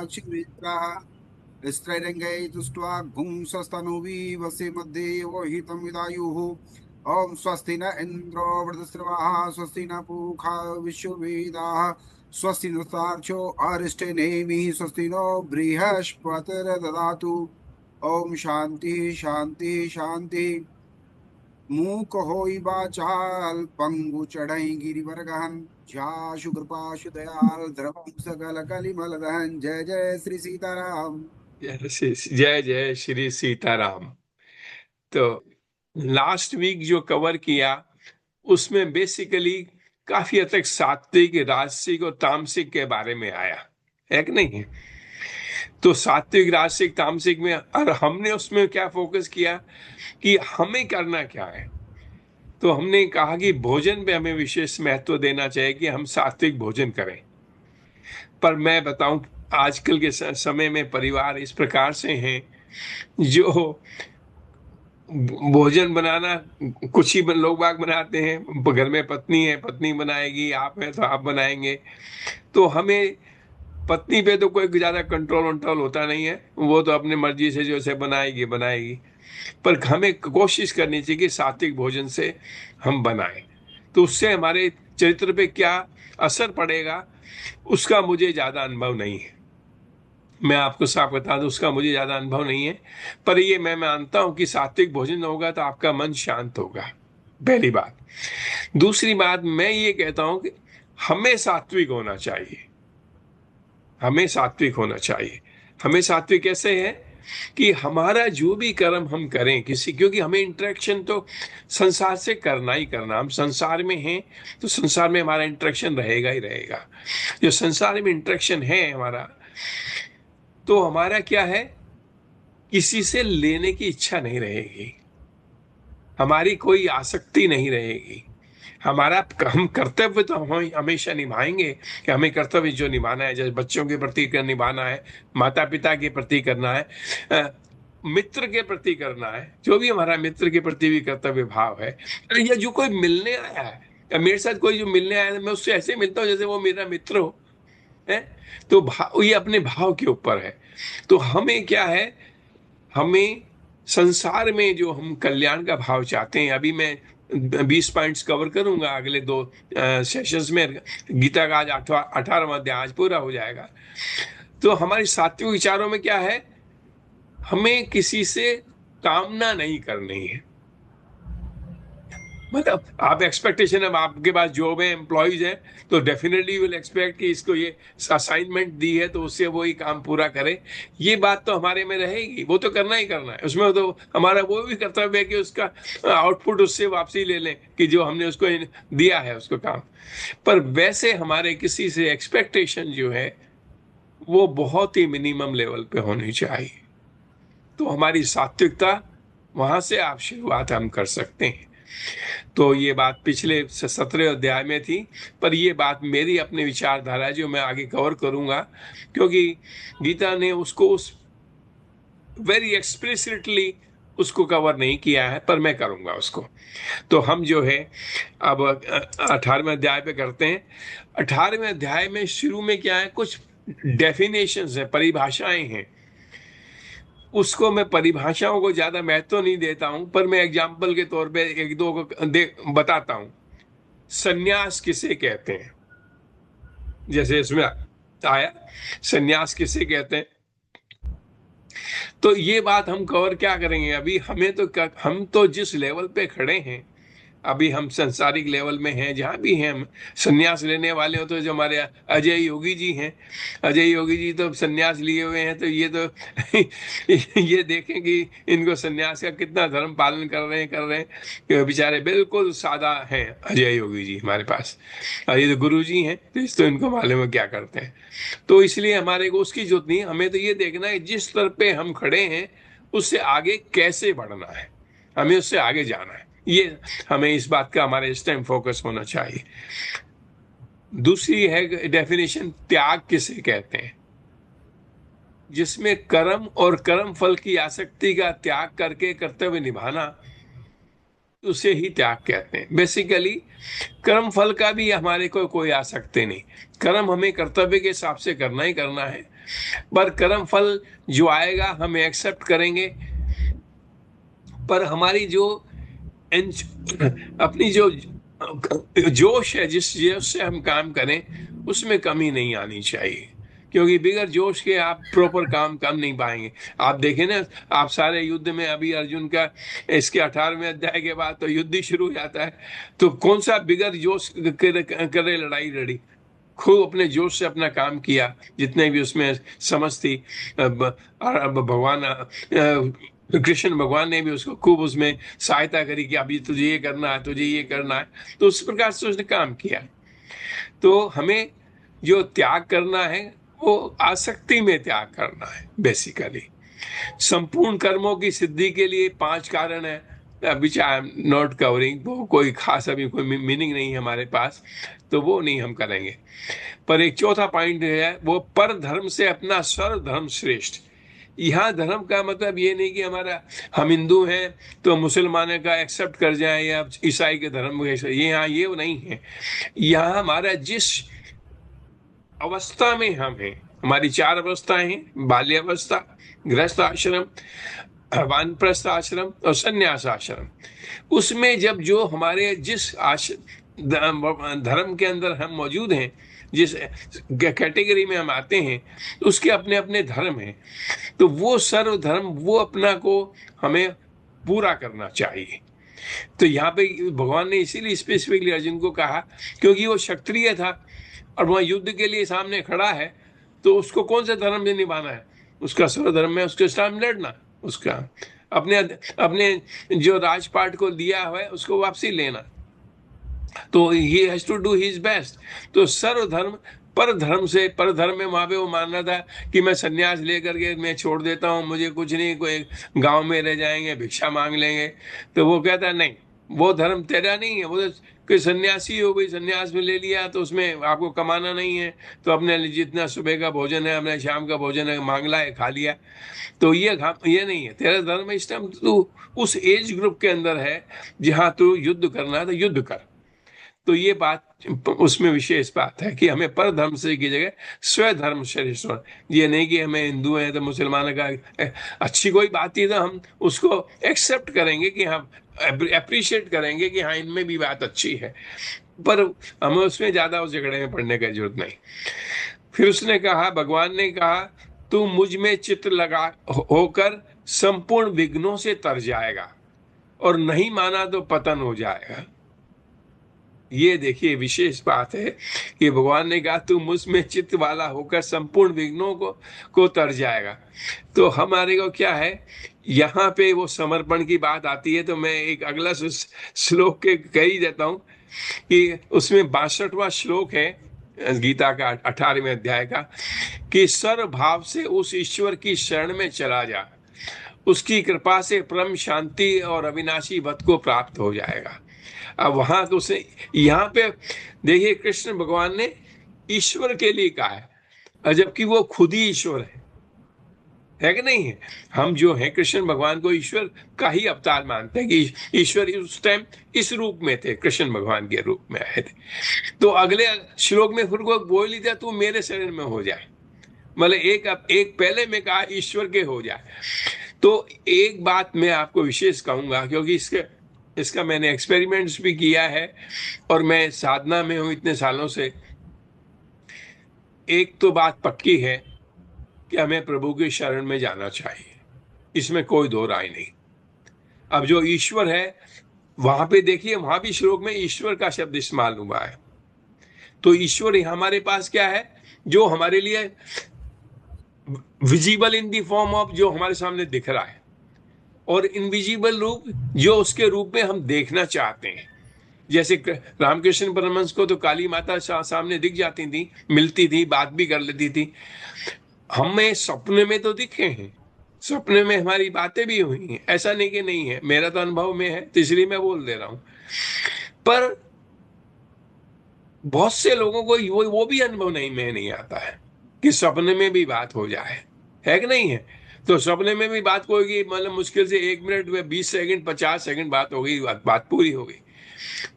चिन्मित्राः स्त्रैरङ्गै दृष्ट्वा गुंसस्तनूवीवसे मध्ये वहितं विदायुः। ॐ स्वस्ति न इन्द्रो वृद्धश्रवाः स्वस्ति न पूषा विश्ववेदाः स्वस्ति नस्तार्क्ष्यो अरिष्टनेमिः स्वस्ति नो बृहस्पतिर्ददातु। ओम शांति शांति शांति। मूक होई बाचाल पंगु चढ़ई गिरिवर गहन जाशु कृपाशु दयाल द्रवम सकल कलिमल दहन। जय जय श्री सीताराम। जय जय श्री सीताराम। तो लास्ट वीक जो कवर किया उसमें बेसिकली काफी हद तक सात्विक, राजसिक और तामसिक के बारे में आया है कि नहीं। तो सात्विक, राजसिक, तामसिक में और हमने उसमें क्या फोकस किया कि हमें करना क्या है। तो हमने कहा कि भोजन पे हमें विशेष महत्व देना चाहिए कि हम सात्विक भोजन करें। पर मैं बताऊं, आजकल के समय में परिवार इस प्रकार से हैं जो भोजन बनाना कुछ ही लोग बाग बनाते हैं। घर में पत्नी है, पत्नी बनाएगी, आप है तो आप बनाएंगे। तो हमें पत्नी पे तो कोई ज्यादा कंट्रोल वंट्रोल होता नहीं है, वो तो अपनी मर्जी से जो से बनाएगी बनाएगी। पर हमें कोशिश करनी चाहिए कि सात्विक भोजन से हम बनाएं। तो उससे हमारे चरित्र पे क्या असर पड़ेगा उसका मुझे ज्यादा अनुभव नहीं है। मैं आपको साफ बता दूं, उसका मुझे ज्यादा अनुभव नहीं है। पर ये मैं मानता हूं कि सात्विक भोजन होगा तो आपका मन शांत होगा, पहली बात। दूसरी बात मैं ये कहता हूं कि हमें सात्विक होना चाहिए। हमें सात्विक होना चाहिए। हमें सात्विक कैसे है कि हमारा जो भी कर्म हम करें किसी, क्योंकि हमें इंटरेक्शन तो संसार से करना ही करना। हम संसार में हैं तो संसार में हमारा इंटरेक्शन रहेगा ही रहेगा। जो संसार में इंटरेक्शन है हमारा, तो हमारा क्या है, किसी से लेने की इच्छा नहीं रहेगी, हमारी कोई आसक्ति नहीं रहेगी। हमारा हम कर्तव्य तो हम हमेशा निभाएंगे कि हमें कर्तव्य जो निभाना है, जैसे बच्चों के प्रति निभाना है, माता पिता के प्रति करना है, मित्र के प्रति करना है, जो भी हमारा मित्र के प्रति भी कर्तव्य भाव है। या जो कोई मिलने आया है, या मेरे साथ कोई जो मिलने आया है, मैं उससे ऐसे मिलता हूँ जैसे वो मेरा मित्र हो है। तो ये अपने भाव के ऊपर है। तो हमें क्या है, हमें संसार में जो हम कल्याण का भाव चाहते हैं, अभी मैं 20 पॉइंट्स कवर करूंगा अगले 2 सेशंस में। गीता का आज 18वां अध्याय आज पूरा हो जाएगा। तो हमारी सात्विक विचारों में क्या है, हमें किसी से कामना नहीं करनी है। मतलब आप एक्सपेक्टेशन, अब आपके पास जॉब है, एम्प्लॉइज है, तो डेफिनेटली विल एक्सपेक्ट कि इसको ये असाइनमेंट दी है तो उससे वो ही काम पूरा करे। ये बात तो हमारे में रहेगी, वो तो करना ही करना है। उसमें तो हमारा वो भी कर्तव्य है कि उसका आउटपुट उससे वापसी ले लें कि जो हमने उसको दिया है उसको काम। पर वैसे हमारे किसी से एक्सपेक्टेशन जो है वो बहुत ही मिनिमम लेवल पे होनी चाहिए। तो हमारी सात्विकता, वहां से आप शुरुआत हम कर सकते हैं। तो ये बात पिछले 17 अध्याय में थी, पर ये बात मेरी अपनी विचारधारा है जो मैं आगे कवर करूंगा, क्योंकि गीता ने उसको उस वेरी एक्सप्लिसिटली उसको कवर नहीं किया है, पर मैं करूंगा उसको। तो हम जो है अब 18वें अध्याय पे करते हैं। 18वें अध्याय में शुरू में क्या है, कुछ डेफिनेशंस है, परिभाषाएं हैं। उसको मैं परिभाषाओं को ज्यादा महत्व नहीं देता हूं, पर मैं एग्जाम्पल के तौर पे एक दो को बताता हूं। सन्यास किसे कहते हैं, जैसे इसमें आया सन्यास किसे कहते हैं। तो ये बात हम कवर क्या करेंगे अभी। हम तो जिस लेवल पे खड़े हैं, अभी हम संसारिक लेवल में हैं, जहां भी हैं हम सन्यास लेने वाले हो, तो जो हमारे अजय योगी जी हैं, अजय योगी जी तो सन्यास लिए हुए हैं। तो ये तो ये देखें कि इनको सन्यास का कितना धर्म पालन कर रहे हैं कि बेचारे बिल्कुल सादा हैं अजय योगी जी हमारे पास। और ये तो गुरु जी हैं, तो इनको मालूम है क्या करते हैं। तो इसलिए हमारे को उसकी जरूरत नहीं, हमें तो ये देखना है जिस स्तर पे हम खड़े हैं उससे आगे कैसे बढ़ना है, हमें उससे आगे जाना है। ये हमें इस बात का हमारे इस टाइम फोकस होना चाहिए। दूसरी है डेफिनेशन, त्याग किसे कहते हैं, जिसमें कर्म और कर्म फल की आसक्ति का त्याग करके कर्तव्य निभाना, उसे ही त्याग कहते हैं। बेसिकली कर्म फल का भी हमारे को कोई आसक्ति नहीं। कर्म हमें कर्तव्य के हिसाब से करना ही करना है, पर कर्म फल जो आएगा हम एक्सेप्ट करेंगे। पर हमारी जो अपनी जो जोश है, जिस जोश से हम काम करें, उसमें कमी नहीं आनी चाहिए, क्योंकि बिगैर जोश के आप प्रॉपर काम कर नहीं पाएंगे। आप देखें ना, आप सारे युद्ध में, अभी अर्जुन का इसके 18वें अध्याय के बाद तो युद्ध ही शुरू हो जाता है, तो कौन सा बिगैर जोश करे लड़ाई लड़ी? खूब अपने जोश से अपना काम किया, जितने भी उसमें समझ थी। भगवान कृष्ण भगवान ने भी उसको खूब उसमें सहायता करी कि अभी तुझे ये करना है, तुझे ये करना है, तो उस प्रकार से उसने काम किया। तो हमें जो त्याग करना है वो आसक्ति में त्याग करना है बेसिकली। संपूर्ण कर्मों की सिद्धि के लिए 5 कारण है, विच आई एम नॉट कवरिंग। वो कोई खास अभी कोई मीनिंग नहीं है हमारे पास, तो वो नहीं हम करेंगे। पर एक चौथा पॉइंट है, वो पर धर्म से अपना सर्व धर्म श्रेष्ठ। यहाँ धर्म का मतलब ये नहीं कि हमारा, हम हिंदू हैं तो मुसलमानों का एक्सेप्ट कर जाए या ईसाई के धर्म, ये यहाँ ये नहीं है। यहाँ हमारा जिस अवस्था में हम हैं, हमारी 4 अवस्थाएं हैं: बाल्यावस्था, गृहस्थ आश्रम, वानप्रस्थ आश्रम और संन्यास आश्रम। उसमें जब जो हमारे जिस धर्म के अंदर हम मौजूद हैं, जिस कैटेगरी में हम आते हैं, उसके अपने अपने धर्म हैं। तो वो सर्व धर्म, वो अपना को हमें पूरा करना चाहिए। तो यहाँ पे भगवान ने इसीलिए स्पेसिफिकली अर्जुन को कहा, क्योंकि वो क्षत्रिय था और वह युद्ध के लिए सामने खड़ा है, तो उसको कौन सा धर्म में निभाना है? उसका सर्व धर्म में उसके सामने लड़ना, उसका अपने अपने जो राजपाट को दिया हुआ है उसको वापसी लेना। तो he has to do his best. तो सर्व धर्म पर धर्म से, पर धर्म में वहां पे वो मानना था कि मैं सन्यास लेकर के मैं छोड़ देता हूँ, मुझे कुछ नहीं, कोई गांव में रह जाएंगे, भिक्षा मांग लेंगे। तो वो कहता नहीं, वो धर्म तेरा नहीं है। वो तो कोई सन्यासी हो, भाई सन्यास में ले लिया तो उसमें आपको कमाना नहीं है, तो अपने जितना सुबह का भोजन है, अपने शाम का भोजन है, मांगला है, खा लिया। तो ये नहीं है तेरा धर्म। इस टाइम तू उस एज ग्रुप के अंदर है जहां तू युद्ध करना है तो युद्ध कर। तो ये बात उसमें विशेष बात है कि हमें पर धर्म से की जगह स्वधर्म श्रेष्ठ होना। ये नहीं कि हमें हिंदू हैं तो मुसलमानों का अच्छी कोई बात ही, तो हम उसको एक्सेप्ट करेंगे कि हम अप्रिशिएट करेंगे कि हाँ इनमें भी बात अच्छी है, पर हमें उसमें ज्यादा उस झगड़े में पड़ने की जरूरत नहीं। फिर उसने कहा, भगवान ने कहा, तू मुझ में चित्त लगा होकर संपूर्ण विघ्नों से तर जाएगा और नहीं माना तो पतन हो जाएगा। ये देखिए विशेष बात है कि भगवान ने कहा तू मुझ में चित्त वाला होकर संपूर्ण विघ्नों को तर जाएगा। तो हमारे को क्या है, यहाँ पे वो समर्पण की बात आती है। तो मैं एक अगला श्लोक के कह ही देता हूँ कि उसमें 62वां श्लोक है गीता का 18वें अध्याय का, कि सर्व भाव से उस ईश्वर की शरण में चला जा, उसकी कृपा से परम शांति और अविनाशी पद को प्राप्त हो जाएगा। अब वहां तो उसे, यहाँ पे देखिए कृष्ण भगवान ने ईश्वर के लिए कहा है, जबकि वो खुद ही ईश्वर है कि नहीं है? हम जो है कृष्ण भगवान को ईश्वर का ही अवतार मानते हैं कि ईश्वर उस टाइम इस रूप में थे, कृष्ण भगवान के रूप में आए थे। तो अगले श्लोक में फिर को बोल ही दिया, तू मेरे शरण में हो जाए। मतलब एक पहले में कहा ईश्वर के हो जाए। तो एक बात मैं आपको विशेष कहूंगा, क्योंकि इसका मैंने एक्सपेरिमेंट्स भी किया है और मैं साधना में हूं इतने सालों से। एक तो बात पक्की है कि हमें प्रभु की शरण में जाना चाहिए, इसमें कोई दो राय नहीं। अब जो ईश्वर है, वहां पे देखिए, वहां भी श्लोक में ईश्वर का शब्द इस्तेमाल हुआ है। तो ईश्वर हमारे पास क्या है, जो हमारे लिए visible in the form of, जो हमारे सामने दिख रहा है, और इनविजिबल रूप, जो उसके रूप में हम देखना चाहते हैं। जैसे रामकृष्ण परमहंस को तो काली माता सामने दिख जाती थी, मिलती थी, बात भी कर लेती थी। हमें सपने में तो दिखे हैं, सपने में हमारी बातें भी हुई हैं, ऐसा नहीं कि नहीं है, मेरा तो अनुभव में है, तीसरी मैं बोल दे रहा हूं। पर बहुत से लोगों को वो भी अनुभव नहीं में नहीं आता है कि सपने में भी बात हो जाए, है कि नहीं है? तो सपने में भी बात होगी, मतलब मुश्किल से 1 मिनट में 20 सेकंड 50 सेकंड बात हो गई, बात पूरी हो गई।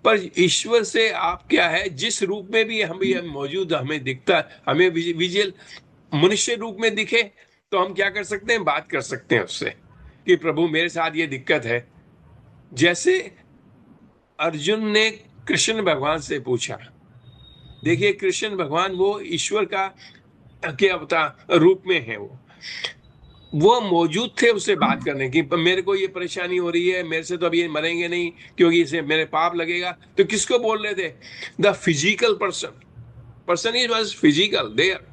पर ईश्वर से आप क्या है, जिस रूप में भी हम ये मौजूद हमें दिखता, हमें विजुअल मनुष्य रूप में दिखे, तो हम क्या कर सकते हैं, बात कर सकते हैं उससे कि प्रभु मेरे साथ ये दिक्कत है। जैसे अर्जुन ने कृष्ण भगवान से पूछा, देखिए कृष्ण भगवान वो ईश्वर का के अवतार रूप में है, वो मौजूद थे उससे बात करने की। मेरे को ये परेशानी हो रही है, मेरे से तो अब ये मरेंगे नहीं क्योंकि इसे मेरे पाप लगेगा। तो किसको बोल रहे थे? The physical person is was physical there,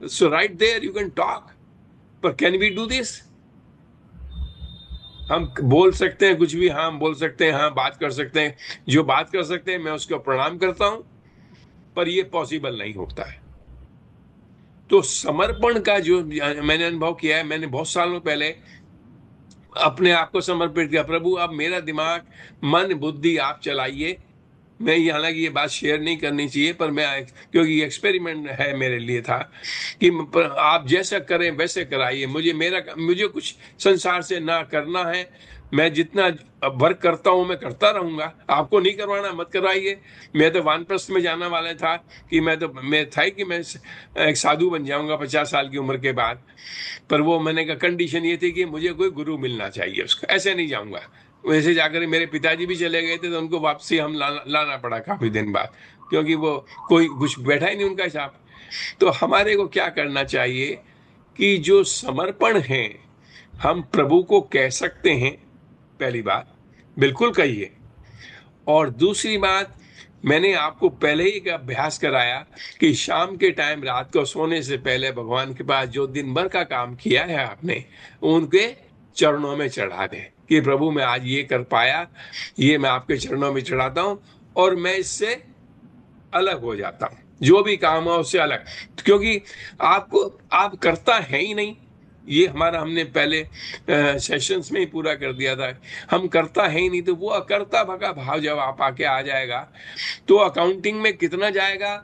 so right there you can talk. पर कैन वी डू दिस? हम बोल सकते हैं कुछ भी, हाँ हम बोल सकते हैं, हाँ बात कर सकते हैं, जो बात कर सकते हैं मैं उसको प्रणाम करता हूं, पर ये पॉसिबल नहीं होता है। तो समर्पण का जो मैंने अनुभव किया है, मैंने बहुत सालों पहले अपने आप को समर्पित किया, प्रभु अब मेरा दिमाग मन बुद्धि आप चलाइए। मैं हालांकि ये बात शेयर नहीं करनी चाहिए, पर मैं क्योंकि एक्सपेरिमेंट है मेरे लिए था कि आप जैसा करें वैसे कराइए, मुझे कुछ संसार से ना करना है। मैं जितना वर्क करता हूं मैं करता रहूंगा, आपको नहीं करवाना मत करवाइए। मैं तो वानप्रस्थ में जाना वाला था कि मैं था कि मैं एक साधु बन जाऊंगा 50 साल की उम्र के बाद। पर वो मैंने कहा कंडीशन ये थी कि मुझे कोई गुरु मिलना चाहिए, उसका ऐसे नहीं जाऊंगा। वैसे जाकर मेरे पिताजी भी चले गए थे, तो उनको वापसी हम लाना पड़ा काफी दिन बाद, क्योंकि वो कोई कुछ बैठा ही नहीं उनका हिसाब। तो हमारे को क्या करना चाहिए कि जो समर्पण है हम प्रभु को कह सकते हैं, पहली बात बिल्कुल कहिए। और दूसरी बात, मैंने आपको पहले ही एक अभ्यास कराया कि शाम के टाइम रात को सोने से पहले भगवान के पास जो दिन भर का काम किया है आपने, उनके चरणों में चढ़ा दें कि प्रभु मैं आज ये कर पाया, ये मैं आपके चरणों में चढ़ाता हूं और मैं इससे अलग हो जाता हूं, जो भी काम हो उससे अलग। क्योंकि आप करता है ही नहीं, ये हमारा हमने पहले सेशंस में ही पूरा कर दिया था। हम करता है ही नहीं, तो वो अकर्ता भगा भाव जब आप आके आ जाएगा तो अकाउंटिंग में कितना जाएगा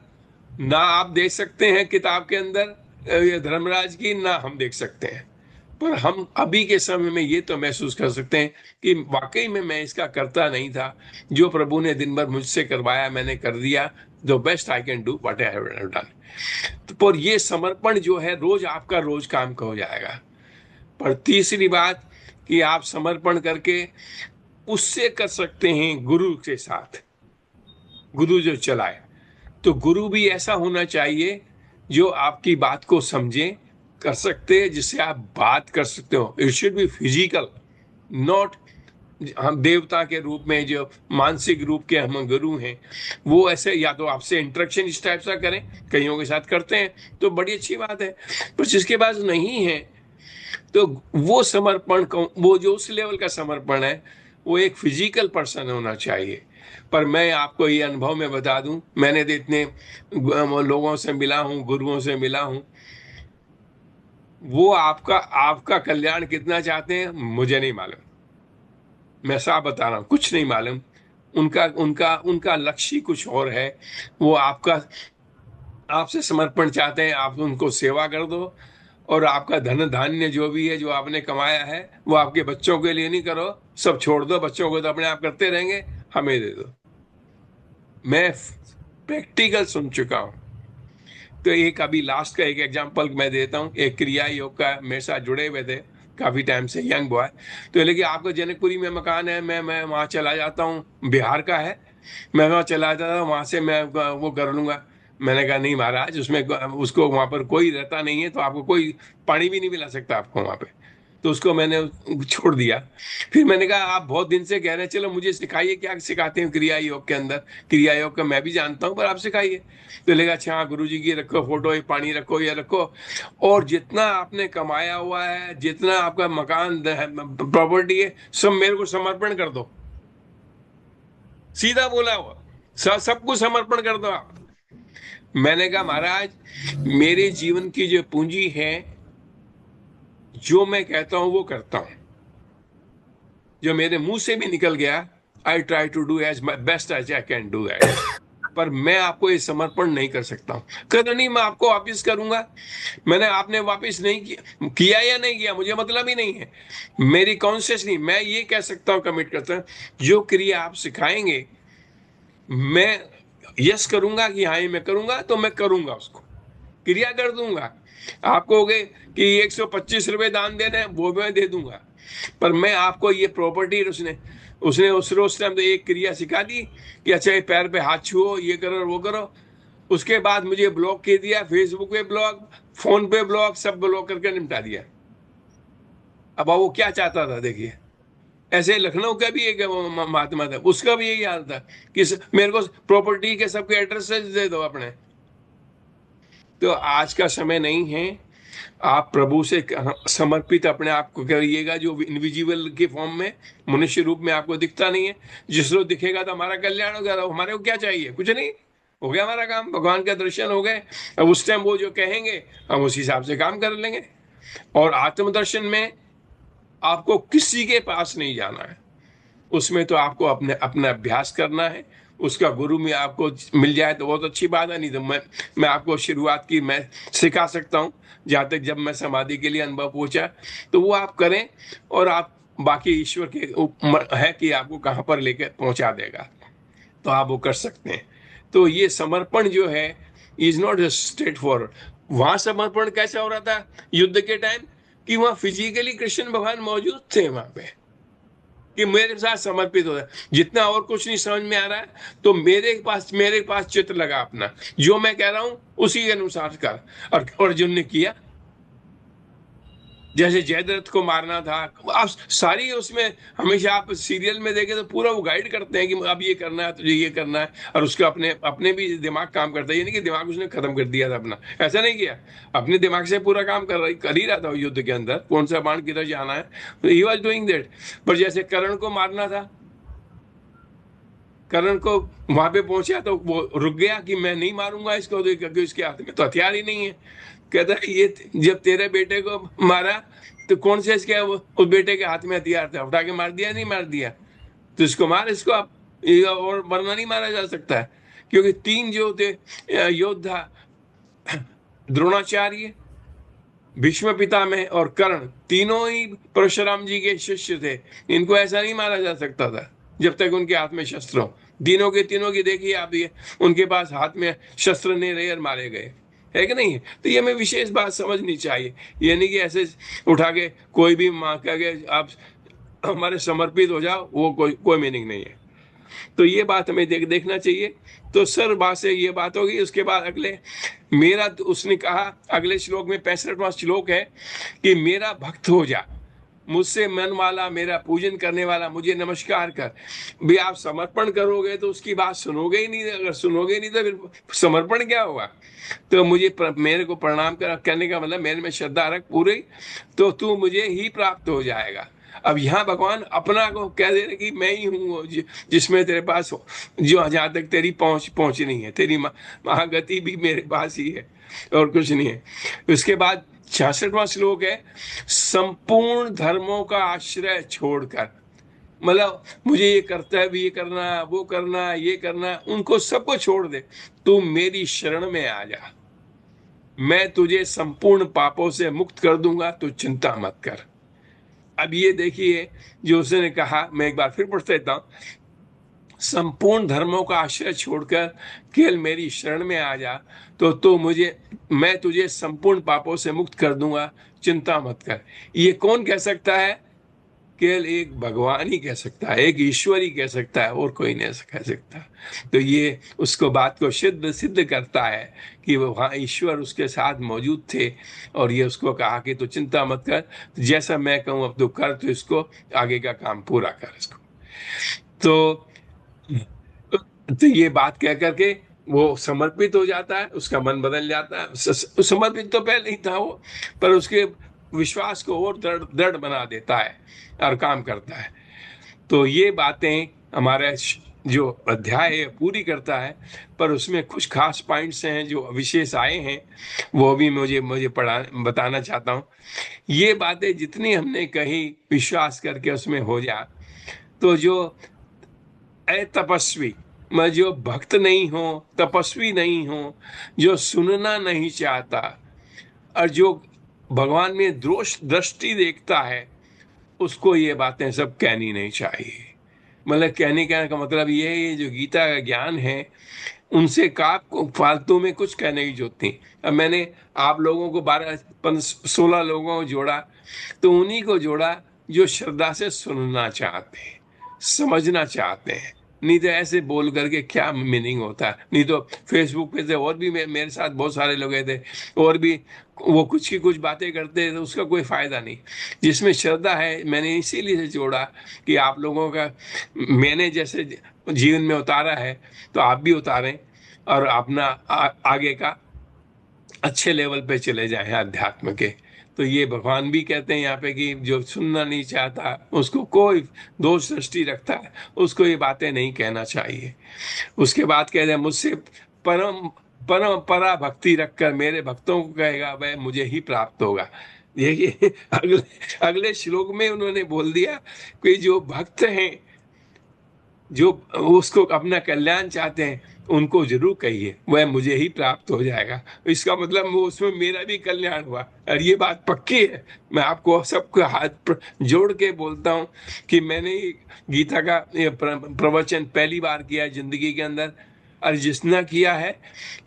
ना आप देख सकते हैं किताब के अंदर ये धर्मराज की, ना हम देख सकते हैं। पर हम अभी के समय में ये तो महसूस कर सकते हैं कि वाकई में मैं इसका करता नहीं था, जो प्रभु ने दिन भर मुझसे करवाया मैंने कर दिया, the best I can do what I have done. पर ये समर्पण जो है रोज आपका रोज काम का हो जाएगा। पर तीसरी बात कि आप समर्पण करके उससे कर सकते हैं गुरु के साथ, गुरु जो चलाए, तो गुरु भी ऐसा होना चाहिए जो आपकी बात को समझे, कर सकते हैं, जिससे आप बात कर सकते हो। It should be physical, not हम देवता के रूप में, जो मानसिक रूप के हम गुरु हैं वो ऐसे, या तो आपसे इंटरेक्शन इस टाइप सा करें, कईयों के साथ करते हैं तो बड़ी अच्छी बात है। पर जिसके पास नहीं है तो वो समर्पण को, वो जो उस लेवल का समर्पण है वो एक फिजिकल पर्सन होना चाहिए। पर मैं आपको ये अनुभव में बता दूं, मैंने तो इतने लोगों से मिला हूं, गुरुओं से मिला हूं, वो आपका आपका कल्याण कितना चाहते हैं मुझे नहीं मालूम। मैं साफ बता रहा हूं, कुछ नहीं मालूम। उनका उनका उनका लक्ष्य कुछ और है। वो आपसे समर्पण चाहते हैं, आप उनको सेवा कर दो, और आपका धन धान्य जो भी है जो आपने कमाया है वो आपके बच्चों के लिए नहीं करो, सब छोड़ दो, बच्चों को तो अपने आप करते रहेंगे, हमें दे दो। मैं प्रैक्टिकल सुन चुका हूं। तो एक अभी लास्ट का एक एग्जांपल मैं देता हूं। एक क्रिया योग का मेरे साथ जुड़े हुए थे काफी टाइम से, यंग बॉय। तो लेकिन आपको जनकपुरी में मकान है, मैं वहां चला जाता हूँ, बिहार का है, मैं वहां चला जाता हूँ, वहां से मैं वो कर लूंगा। मैंने कहा नहीं महाराज, उसमें उसको वहां पर कोई रहता नहीं है, तो आपको कोई पानी भी नहीं पिला सकता आपको वहां पे। तो उसको मैंने छोड़ दिया। फिर मैंने कहा आप बहुत दिन से कह रहे हैं, चलो मुझे सिखाइए क्या सिखाते हैं क्रिया योग के अंदर। क्रिया योग का मैं भी जानता हूँ, पर आप सिखाइए। तो लेगा अच्छा हाँ गुरु जी की रखो फोटो, ये पानी रखो, ये रखो, और जितना आपने कमाया हुआ है, जितना आपका मकान प्रॉपर्टी है, सब मेरे को समर्पण कर दो। सीधा बोला हुआ, सब कुछ समर्पण कर दो आप। मैंने कहा महाराज, मेरे जीवन की जो पूंजी है, जो मैं कहता हूं वो करता हूं, जो मेरे मुंह से भी निकल गया, I try to do as my best as I can do that. पर मैं आपको ये समर्पण नहीं कर सकता हूँ। कहता नहीं मैं आपको वापिस करूंगा। मैंने आपने वापिस नहीं किया, किया या नहीं किया मुझे मतलब ही नहीं है। मेरी कॉन्शियस नहीं, मैं ये कह सकता हूँ, कमिट करता हूँ, जो क्रिया आप सिखाएंगे मैं यस करूंगा कि हाँ ये मैं करूंगा, तो मैं करूंगा, उसको क्रिया कर दूंगा। आप कहोगे कि 125 रुपए दान देने हैं, वो मैं दे दूंगा, पर मैं आपको ये प्रॉपर्टी, उसने उसने उस रोज टाइम तो एक क्रिया सिखा दी कि अच्छा ये पैर पे हाथ छुओ, ये करो वो करो। उसके बाद मुझे ब्लॉक कर दिया, फेसबुक पे ब्लॉक, फोन पे ब्लॉक, सब ब्लॉक करके निपटा दिया। अब वो क्या चाहता था देखिए। ऐसे लखनऊ का भी एक महात्मा था, उसका भी यही हाल था कि मेरे को प्रॉपर्टी के सबके एड्रेस दे दो अपने। तो आज का समय नहीं है। आप प्रभु से समर्पित अपने आप को करिएगा, जो इनविजिबल के फॉर्म में, मनुष्य रूप में आपको दिखता नहीं है। जिस रोज दिखेगा तो हमारा कल्याण हो गया, तो हमारे को क्या चाहिए, कुछ नहीं, हो गया हमारा काम, भगवान का दर्शन हो गए। अब उस टाइम वो जो कहेंगे हम उस हिसाब से काम कर लेंगे। और आत्मदर्शन में आपको किसी के पास नहीं जाना है, उसमें तो आपको अपने अपना अभ्यास करना है। उसका गुरु में आपको मिल जाए तो बहुत अच्छी बात है, नहीं तो मैं आपको शुरुआत की मैं सिखा सकता हूँ। जहाँ तक जब मैं समाधि के लिए अनुभव पहुंचा, तो वो आप करें, और आप बाकी ईश्वर के है कि आपको कहाँ पर लेकर पहुंचा देगा, तो आप वो कर सकते हैं। तो ये समर्पण जो है इज नॉट स्ट्रेट फॉरवर्ड। वहां समर्पण कैसा हो रहा था युद्ध के टाइम, कि वहां फिजिकली कृष्ण भगवान मौजूद थे वहां पे, कि मेरे साथ समर्पित हो जाए। जितना और कुछ नहीं समझ में आ रहा है, तो मेरे पास चित्र लगा अपना, जो मैं कह रहा हूं उसी के अनुसार कर। और अर्जुन ने किया। जैसे जयद्रथ को मारना था, आप सारी उसमें, हमेशा आप सीरियल में देखें तो पूरा वो गाइड करते हैं कि अब ये करना है, तुझे ये करना है, और उसका अपने अपने भी दिमाग काम करता है। ये नहीं कि दिमाग उसने खत्म कर दिया था अपना, ऐसा नहीं किया। अपने दिमाग से पूरा काम कर ही रहा था युद्ध के अंदर, कौन सा बाण किधर जाना है, तो ही वॉज डूइंग दैट। पर जैसे कर्ण को मारना था, कर्ण को वहां पे पहुंचा तो वो रुक गया कि मैं नहीं मारूंगा इसको, तो क्योंकि उसके हाथ में तो हथियार ही नहीं है। कहता है ये जब तेरे बेटे को मारा तो कौन से इसके उस बेटे के हाथ में हथियार था, उठा के मार दिया, नहीं मार दिया, तो इसको मार, इसको आप, और वरना नहीं मारा जा सकता है। क्योंकि तीन जो थे योद्धा, द्रोणाचार्य, भीष्म पितामह और कर्ण, तीनों ही परशुराम जी के शिष्य थे। इनको ऐसा नहीं मारा जा सकता था जब तक उनके हाथ में शस्त्र हो। तीनों की देखिए आप, ये उनके पास हाथ में शस्त्र नहीं रहे और मारे गए, है कि नहीं। तो ये हमें विशेष बात समझनी चाहिए। ये नहीं कि ऐसे उठा के कोई भी माँ कह के आप हमारे समर्पित हो जाओ, वो कोई मीनिंग नहीं है। तो ये बात हमें देखना चाहिए। तो सर बात से ये बात होगी। उसके बाद अगले, मेरा तो उसने कहा अगले श्लोक में, 65वां श्लोक है, कि मेरा भक्त हो जा, मुझसे मन वाला, मेरा पूजन करने वाला, मुझे नमस्कार कर। भी आप समर्पण करोगे तो उसकी बात सुनोगे ही नहीं, अगर सुनोगे नहीं तो फिर समर्पण क्या होगा। तो मेरे को प्रणाम करने का मतलब, मेरे में श्रद्धा रख पूरी, तो तू मुझे ही प्राप्त हो जाएगा। अब यहाँ भगवान अपना को कह दे रहे कि मैं ही हूँ जिसमें तेरे पास हो, जो जहां तक तेरी पहुंचनी है, तेरी महागति भी मेरे पास ही है, और कुछ नहीं है। उसके बाद 66वां श्लोक है, संपूर्ण धर्मों का आश्रय छोड़कर, मतलब मुझे ये कर्तव्य, ये करना, वो करना, ये करना, उनको सबको छोड़ दे, तू मेरी शरण में आ जा, मैं तुझे संपूर्ण पापों से मुक्त कर दूंगा, तू चिंता मत कर। अब ये देखिए जो उसने कहा, मैं एक बार फिर पढ़ देता हूं, संपूर्ण धर्मों का आश्रय छोड़कर केवल मेरी शरण में आ जा, तो मैं तुझे संपूर्ण पापों से मुक्त कर दूंगा, चिंता मत कर। ये कौन कह सकता है? केवल एक भगवान ही कह सकता है, एक ईश्वर ही कह सकता है, और कोई नहीं कह सकता। तो ये उसको बात को सिद्ध करता है कि वो वहाँ ईश्वर उसके साथ मौजूद थे, और ये उसको कहा कि तू चिंता मत कर, जैसा मैं कहूँ अब तू कर, तो इसको आगे का काम पूरा कर इसको। तो तो ये बात कह करके वो समर्पित हो जाता है, उसका मन बदल जाता है। समर्पित तो पहले ही था वो, पर उसके विश्वास को और दृढ़ बना देता है और काम करता है। तो ये बातें हमारा जो अध्याय है पूरी करता है, पर उसमें कुछ खास पॉइंट्स हैं जो विशेष आए हैं, वो भी मुझे बताना चाहता हूँ। ये बातें जितनी हमने कही विश्वास करके उसमें हो जा, तो जो तपस्वी, मैं जो भक्त नहीं हूं, तपस्वी नहीं हूं, जो सुनना नहीं चाहता और जो भगवान में दोष दृष्टि देखता है, उसको ये बातें सब कहनी नहीं चाहिए। मतलब कहने का मतलब ये है, ये जो गीता का ज्ञान है, उनसे का फालतू में कुछ कहने की जरूरत नहीं। अब मैंने आप लोगों को 16 लोगों को जोड़ा, तो उन्हीं को जोड़ा जो श्रद्धा से सुनना चाहते हैं, समझना चाहते हैं। नहीं तो ऐसे बोल करके क्या मीनिंग होता है। नहीं तो फेसबुक पे से और भी मेरे साथ बहुत सारे लोग थे, और भी वो कुछ की कुछ बातें करते हैं, तो उसका कोई फायदा नहीं। जिसमें श्रद्धा है, मैंने इसीलिए से जोड़ा कि आप लोगों का मैंने जैसे जीवन में उतारा है, तो आप भी उतारें और अपना आगे का अच्छे लेवल पे चले जाएं अध्यात्म के। तो ये भगवान भी कहते हैं यहाँ पे कि जो सुनना नहीं चाहता, उसको कोई दोष दृष्टि रखता है, उसको ये बातें नहीं कहना चाहिए। उसके बाद कहते हैं, मुझसे परम परम परा भक्ति रखकर मेरे भक्तों को कहेगा, वह मुझे ही प्राप्त होगा। देखिए अगले अगले श्लोक में उन्होंने बोल दिया कि जो भक्त हैं, जो उसको अपना कल्याण चाहते हैं, उनको जरूर कहिए, वह मुझे ही प्राप्त हो जाएगा। इसका मतलब वो उसमें मेरा भी कल्याण हुआ, और ये बात पक्की है। मैं आपको सबको हाथ जोड़ के बोलता हूँ कि मैंने गीता का प्रवचन पहली बार किया जिंदगी के अंदर, और जिसने किया है,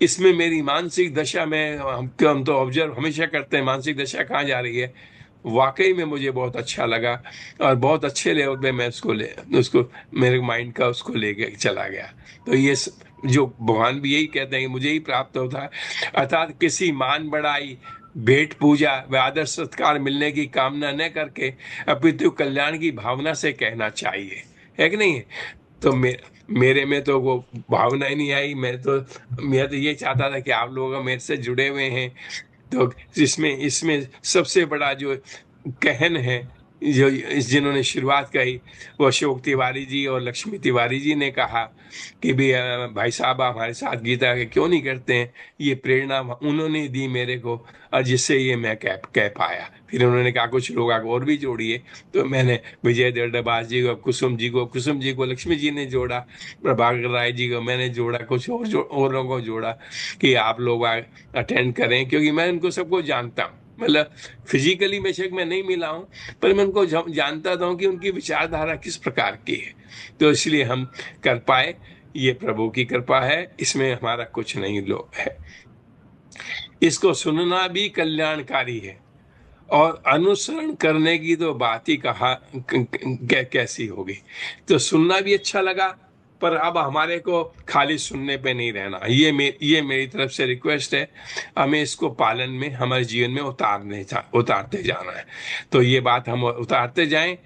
इसमें मेरी मानसिक दशा में, हम तो ऑब्जर्व हमेशा करते हैं मानसिक दशा कहाँ जा रही है। वाकई में मुझे बहुत अच्छा लगा, और बहुत अच्छे लेवल पे मैं उसको मेरे माइंड का उसको लेके चला गया। तो ये जो भगवान भी यही कहते हैं कि मुझे ही प्राप्त होता है, अर्थात किसी मान बढ़ाई, भेंट पूजा व आदर सत्कार मिलने की कामना न करके अपितु कल्याण की भावना से कहना चाहिए, है कि नहीं। तो मेरे में तो वो भावना ही नहीं आई। मैं तो ये चाहता था कि आप लोग मेरे से जुड़े हुए हैं, तो इसमें इसमें सबसे बड़ा जो कहन है, जो जिन्होंने शुरुआत कही, वो अशोक तिवारी जी और लक्ष्मी तिवारी जी ने कहा कि भी भाई साहब आप हमारे साथ गीता के क्यों नहीं करते हैं। ये प्रेरणा उन्होंने दी मेरे को, और जिससे ये मैं कह पाया। फिर उन्होंने कहा कुछ लोग और भी जोड़िए, तो मैंने विजय दर्डबाज जी को, कुसुम जी को लक्ष्मी जी ने जोड़ा, प्रभाकर राय जी को मैंने जोड़ा, कुछ और लोगों को जोड़ा कि आप लोग अटेंड करें, क्योंकि मैं उनको सबको जानता हूँ। मतलब फिजिकली बेशक मैं नहीं मिला हूं, पर मैं उनको जानता था कि उनकी विचारधारा किस प्रकार की है। तो इसलिए हम कर पाए। ये प्रभु की कृपा है, इसमें हमारा कुछ नहीं लोग है। इसको सुनना भी कल्याणकारी है, और अनुसरण करने की तो बात ही कैसी होगी। तो सुनना भी अच्छा लगा, पर अब हमारे को खाली सुनने पे नहीं रहना। ये मेरी तरफ से रिक्वेस्ट है। हमें इसको पालन में, हमारे जीवन में उतारते जाना है। तो ये बात हम उतारते जाएं।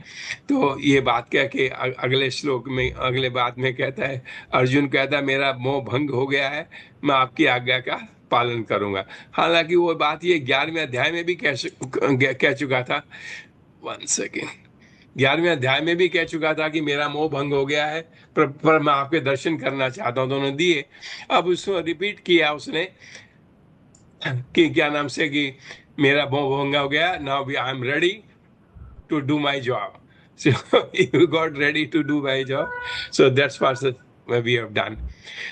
तो ये बात कह के अगले श्लोक में, अगले बात में कहता है, अर्जुन कहता है मेरा मोह भंग हो गया है, मैं आपकी आज्ञा का पालन करूंगा। हालांकि वो बात ये 11वें अध्याय में भी कह चुका था। 1 सेकेंड। 11वें अध्याय में भी कह चुका था कि मेरा मोह भंग हो गया है, पर मैं आपके दर्शन करना चाहता हूं, दोनों दिए। अब उसको रिपीट किया उसने कि क्या नाम से, कि मेरा मोह भंग हो गया, now I am ready to do my job. So you got ready to do my job. So that's what we have done.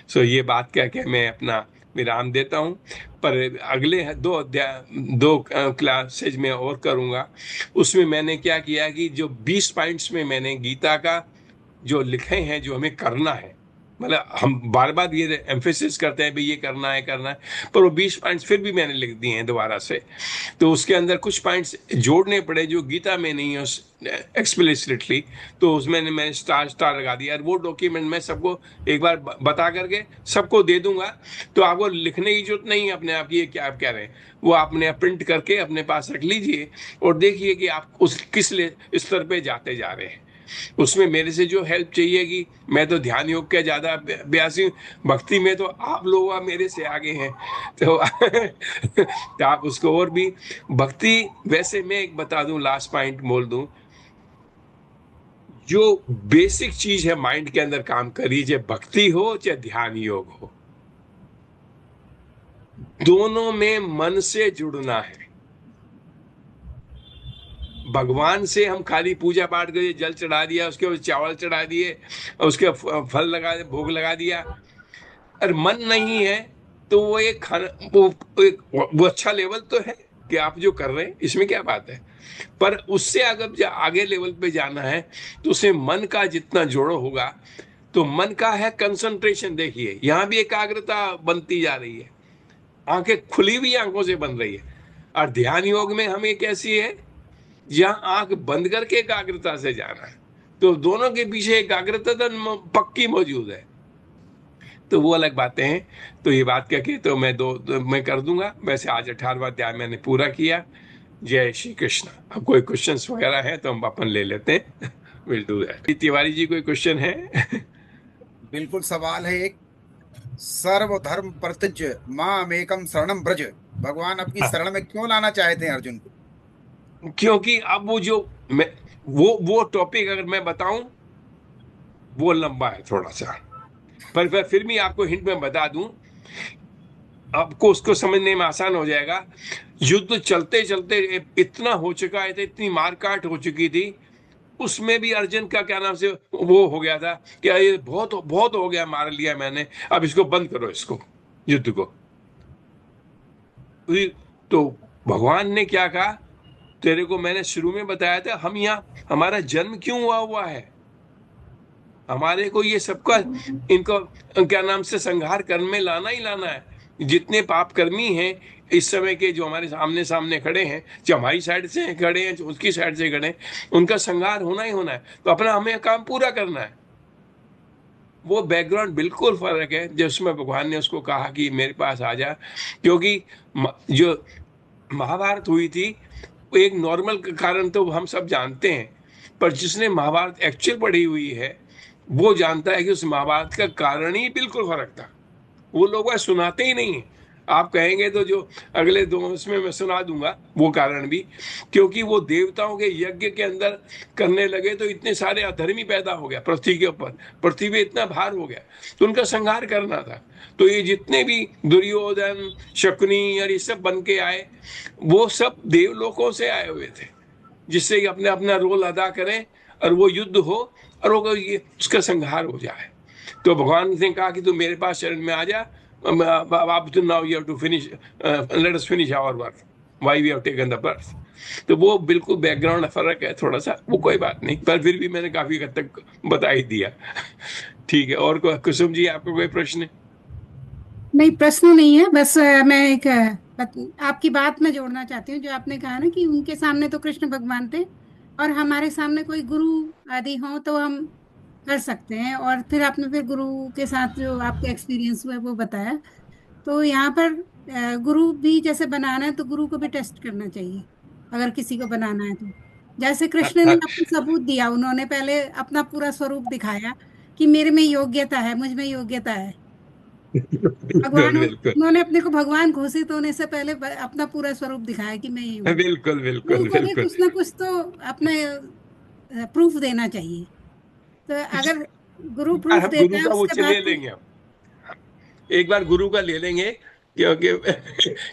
So ये बात कह के मैं अपना विराम देता हूँ। पर अगले दो क्लासेज में और करूँगा। उसमें मैंने क्या किया कि जो 20 पॉइंट्स में मैंने गीता का जो लिखे हैं, जो हमें करना है, मतलब हम बार बार ये एम्फेसिस करते हैं भी ये करना है करना है, पर वो 20 पॉइंट्स फिर भी मैंने लिख दिए हैं दोबारा से। तो उसके अंदर कुछ पॉइंट्स जोड़ने पड़े जो गीता में नहीं है एक्सप्लिसिटली, तो उसमें मैंने स्टार लगा दिया। वो डॉक्यूमेंट मैं सबको एक बार बता करके सबको दे दूंगा, तो आपको लिखने की जरूरत नहीं है अपने आप की, ये क्या आप कह रहे हैं, वो आपने प्रिंट करके अपने पास रख लीजिए और देखिए कि आप उस किस स्तर पे जाते जा रहे हैं। उसमें मेरे से जो हेल्प चाहिए कि मैं तो ध्यान योग का ज्यादा अभ्यासी हूँ, भक्ति में तो आप लोग मेरे से आगे हैं। तो, तो आप उसको और भी भक्ति, वैसे मैं एक बता दूं, लास्ट पॉइंट बोल दूं, जो बेसिक चीज है माइंड के अंदर काम करी, चाहे भक्ति हो चाहे ध्यान योग हो, दोनों में मन से जुड़ना है। भगवान से हम खाली पूजा पाठ करके जल चढ़ा दिया, उसके बाद चावल चढ़ा दिए, उसके फल लगा भोग लगा दिया, और मन नहीं है, तो वो एक खाना, वो अच्छा लेवल तो है कि आप जो कर रहे हैं इसमें क्या बात है, पर उससे अगर आगे लेवल पे जाना है तो उसे मन का जितना जोड़ो होगा, तो मन का है कंसंट्रेशन। देखिए यहाँ भी एकाग्रता बनती जा रही है, आंखें खुली हुई आंखों से बन रही है। और ध्यान योग में हमें कैसी है, जहां आंख बंद करके एकाग्रता से जाना है, तो दोनों के पीछे एकाग्रता तो पक्की मौजूद है। तो वो अलग बातें हैं। तो ये बात कह के तो मैं कर दूंगा। वैसे आज 18वां अध्याय मैंने पूरा किया। जय श्री कृष्ण। अब कोई क्वेश्चंस वगैरह है तो हम अपन ले लेते हैं। Will do that. Tiwari ji कोई क्वेश्चन है? बिल्कुल सवाल है एक। सर्वधर्म परित्यज्य मामेकम शरणम ब्रज, भगवान आपकी शरण में क्यों लाना चाहते हैं अर्जुन को? क्योंकि अब वो जो मैं वो टॉपिक अगर मैं बताऊं वो लंबा है थोड़ा सा, पर फिर भी आपको हिंट में बता दूं, आपको उसको समझने में आसान हो जाएगा। युद्ध चलते चलते इतना हो चुका है, इतनी मारकाट हो चुकी थी, उसमें भी अर्जुन का क्या नाम से वो हो गया था कि ये बहुत बहुत हो गया, मार लिया मैंने, अब इसको बंद करो, इसको युद्ध को। तो भगवान ने क्या कहा, तेरे को मैंने शुरू में बताया था, हम यहाँ हमारा जन्म क्यों हुआ है, हमारे को ये सबका इनको क्या नाम से संहार कर्म में लाना ही लाना है। जितने पाप कर्मी हैं इस समय के, जो हमारे सामने सामने खड़े हैं, जो हमारी साइड से खड़े हैं, जो उसकी साइड से खड़े हैं, उनका संहार होना ही होना है। तो अपना हमें काम पूरा करना है। वो बैकग्राउंड बिल्कुल फर्क है जिसमें भगवान ने उसको कहा कि मेरे पास आ जा। क्योंकि जो महाभारत हुई थी वो एक नॉर्मल कारण तो हम सब जानते हैं, पर जिसने महाभारत एक्चुअल पढ़ी हुई है वो जानता है कि उस महाभारत का कारण ही बिल्कुल फर्क था। वो लोग वह सुनाते ही नहीं है। आप कहेंगे तो जो अगले दो उसमें मैं सुना दूंगा वो कारण भी, क्योंकि वो देवताओं के यज्ञ के अंदर करने लगे तो इतने सारे अधर्मी पैदा हो गया पृथ्वी के ऊपर, पृथ्वी पे इतना भार हो गया, तो उनका संहार करना था। तो ये जितने भी दुर्योधन शकुनी और ये सब बन के आए, वो सब देवलोकों से आए हुए थे, जिससे अपने अपना रोल अदा करें और वो युद्ध हो और वो ये उसका संहार हो जाए। तो भगवान ने कहा कि तू मेरे पास शरण में आ जा, आप तो now you have to finish, let us finish our work, why we have taken the birth. तो वो बिल्कुल बैकग्राउंड फर्क है थोड़ा सा, वो कोई बात नहीं, पर फिर भी मैंने काफी हद तक बता ही दिया। ठीक है, और कुसुम जी आपको कोई प्रश्न है? नहीं, प्रश्न नहीं है, बस मैं एक आपकी बात में जोड़ना चाहती हूँ। जो आपने कहा ना कि उनके सामने तो कृष्ण भगवान थे और हमारे सामने कोई गुरु आदि हो तो हम कर सकते हैं, और फिर आपने फिर गुरु के साथ जो आपका एक्सपीरियंस हुआ है वो बताया। तो यहाँ पर गुरु भी जैसे बनाना है तो गुरु को भी टेस्ट करना चाहिए अगर किसी को बनाना है तो। जैसे कृष्ण ने आपको सबूत दिया, उन्होंने पहले अपना पूरा स्वरूप दिखाया कि मेरे में योग्यता है, मुझ में योग्यता है। भगवान, बिल्कुल उन्होंने अपने को भगवान घोषित होने से पहले अपना पूरा स्वरूप दिखाया कि मैं ये हूँ। बिल्कुल तो बिल्कुल उनको भी बिल्कुल। कुछ ना कुछ तो अपने प्रूफ देना चाहिए। तो अगर गुरु प्रूफ हम देता गुरु है का वो उसके ले बाद तो लेंगे, हम एक बार गुरु का ले लेंगे, क्योंकि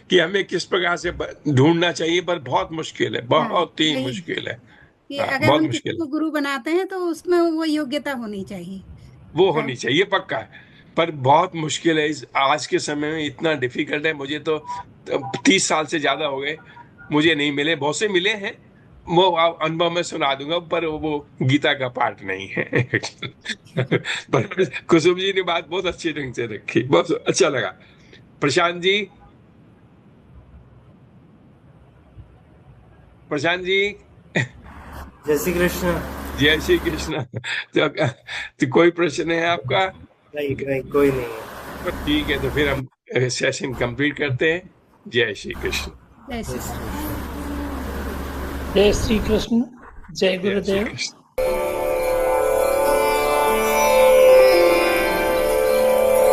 कि हमें किस प्रकार से ढूंढना चाहिए, पर बहुत मुश्किल है, हाँ, बहुत ही वही मुश्किल है। कि हाँ अगर बहुत हम किसी मुश्किल को है। गुरु बनाते हैं तो उसमें वो योग्यता होनी चाहिए। वो तो होनी चाहिए पक्का है, पर बहुत मुश्किल है। इस आज के समय में इतना डिफिकल्ट है। मुझे तो 30 साल से ज्यादा हो गए, मुझे नहीं मिले, बहुत से मिले हैं, वो अनुभव में सुना दूंगा, पर वो गीता का पार्ट नहीं है। पर कुसुम जी ने बात बहुत अच्छे ढंग से रखी, बहुत अच्छा लगा। प्रशांत जी, प्रशांत जी। जय श्री कृष्ण। जय श्री कृष्ण। तो कोई प्रश्न है आपका? नहीं नहीं, कोई नहीं है। ठीक है, तो फिर हम सेशन कंप्लीट करते हैं। जय श्री कृष्ण। जय श्री जय श्री कृष्ण। कृष्ण। जय श्री कृष्ण। जय जय श्री गुरुदेव। कृष्ण।